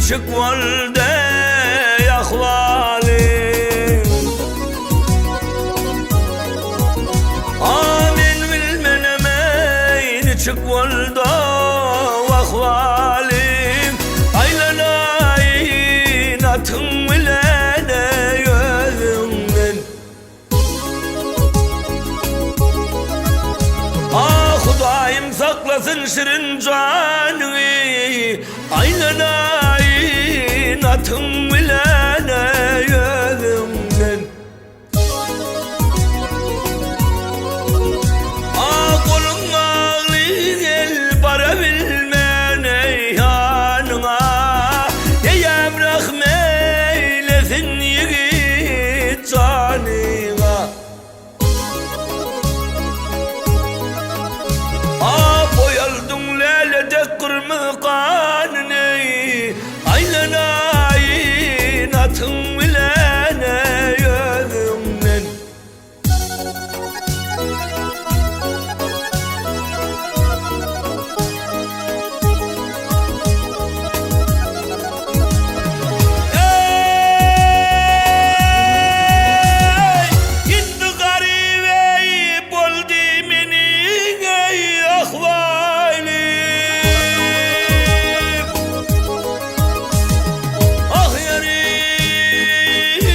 çıkvalde ahvalim Amin bilmenemeyin çıkvalde ahvalim Aylanayın atın bilene gözümden Hudayım saklasın şirin canını Aylanayın atın bilene gözümden Kolun ağlı gel para bilmene yanına Diyem rahmeylesin yiğit canına Boyaldın lelede kırmızı kanını Aylanayın atın bilene gözümden Gitti garibeyip oldu menin ahvalim Ah yarim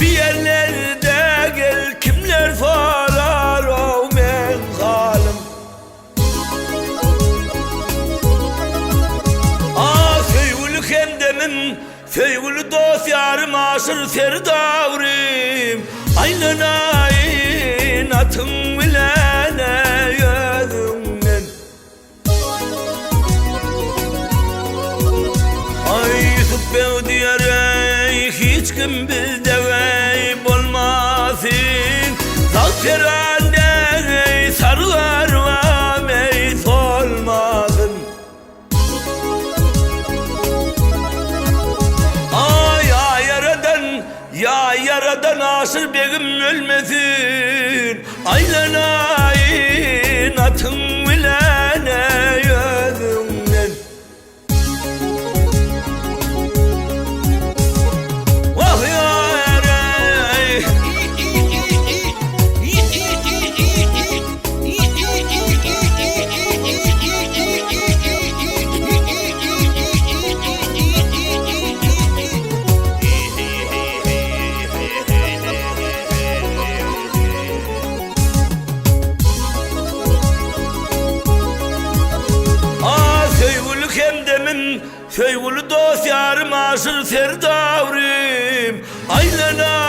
Bir yerlerde gel kimler farar o men halim Feygülü kendemim Feygülü dost yarım aşır serdavrim Aylanayın atın bilene gözümden Ay Yusuf diyerek hiç kim bizde gayb olmasın Zakserane sarılar ve meys olmasın Ya yaradan aşır begim ölmesin Aylanayın atın bilene gözümden Vah yaray Feygülü dost yarım aşır serdavrim Aylanayın